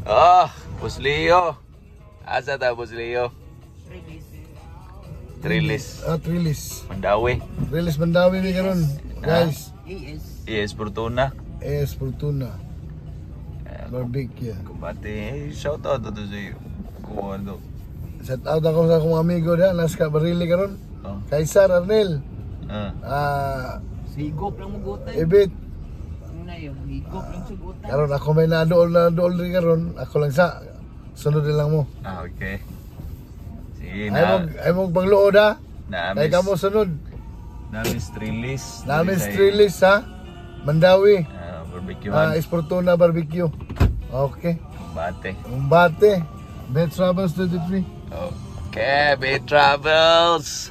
Oh, Boss Leo. Asa ta, Boss Leo? Trilis. Trilis. Mandawi. Trilis Mandawi ni karon, guys. Yes, Fortuna. Es Fortuna. Barbecue. Kumbate, shout out to sa kuwan do. Shout out ako sa akong amigo diyan, Naska Barili karon. Kaisar Arnel. Higop lang mo gutay. Ibit. Ano na yun? Higop lang sa gutay. Karon ako may na-dool rin karon. Ako lang sa sunod lang mo. Okay. Sige na. Ay mo pangluod ha. Kay Namis. kamo sunod. Namis Trilis. Namin Trilis ha. Mandawi. Barbecue. Es Fortuna Barbecue. Okay. Kumbate. Umbate. Bet Travels 23. Okay, Bay Travels.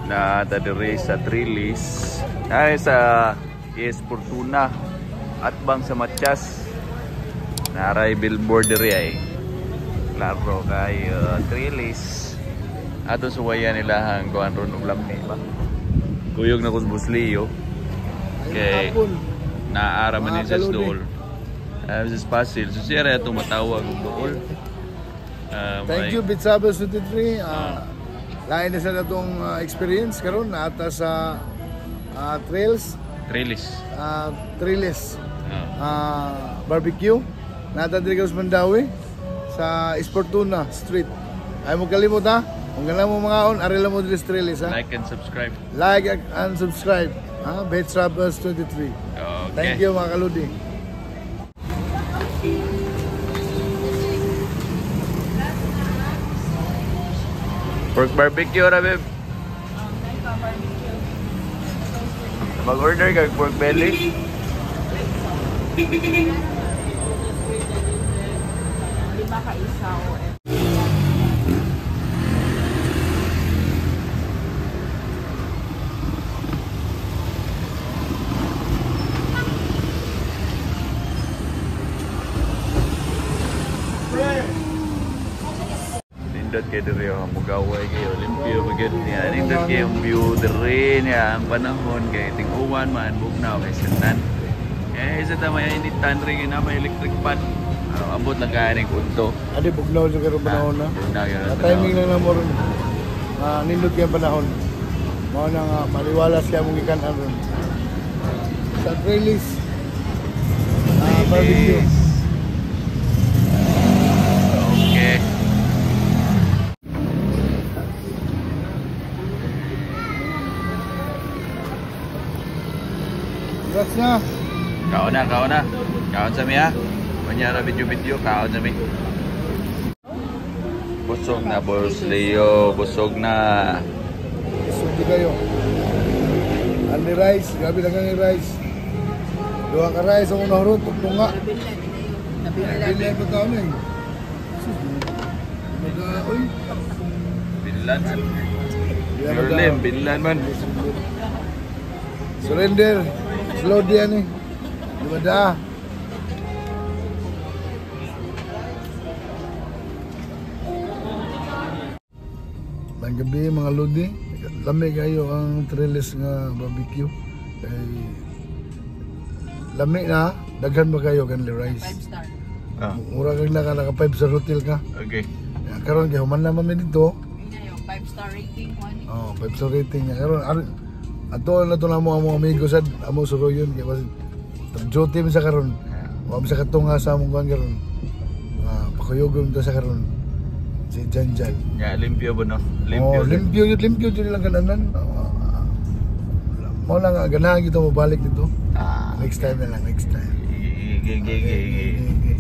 Na tadiri sa Trilis. Ay sa Es Fortuna at bang sa Matias. Naray billboard diri ay. Klaro kay Trilis. Ato suwayan nila hang kuan ron og lamni ba. Kuyog na kus Boss Leo. Okay. Naara man ni sa dool. Sa Pasil. So siya rin itong matawag og dool. Thank you Bet Travels 23. Lain na sa natong experience karon na ata sa Trilis Barbecue. Nata diri sa Mandawi sa Es Fortuna Street. Ay mo kalimot ha. Kung ganun mo mga on, arila mo dili sa Trilis ha. Like and subscribe. Like and subscribe. Bet Travels 23. Okay. Thank you mga kaludi. Pork barbecue na, babe. Mag-order ka pork belly. Lima ka isaw. Nindot kayo diri ang mugaway kayo. Limpyo magod niya. Nindot kayo yung view diri niya. Ang panahon kay tinguwan man. Bugnaw kay Sinan. Isa tama yung initan rin na may electric pan. Abot na kaya rin kunto. Adi bugnaw sa karong panahon na. Bugnaw yun. Timing lang na mo rin. Nindot kayong panahon. Mao na nga maliwalas kaya mong ikanan ron. Sa Trilis Barbecue. Okay. Congrats na. Kaon na. Kaon sa mi ha. Manyara video, kaon sa mi. Busog na, Boss Leo. Busog na. Sugi kayo. Andi rice, grabe lang ang rice. Dua ka rice ang unang ron, tunga. Nabili ko tao na eh. Mag-aoy. Binlan. Berlin, binlan man. Surrender. Slow diyan eh. Lumada. Bang gabi mga lodi. Lami kayo ang Trilis nga barbecue. Kay lami na. Daghan ba kayo kanli rice? 5 star. Mura kang naka 5 star hotel ka. Okay. Karon kay human naman mi dito. Yung 5 star rating ko ani. 5 star rating niya. Karon ato na to na mo among amigo sad amo suroyon kay basi duty mi sa karon. Wa mi sa katunga sa among kuan karon. Pakuyogom to sa karon. Si Janjan. Ya, limpyo ba no? Limpyo. Limpyo din lang kananan. Mo lang ganahan kita mo balik dito. Next time na lang, next time. Gigi.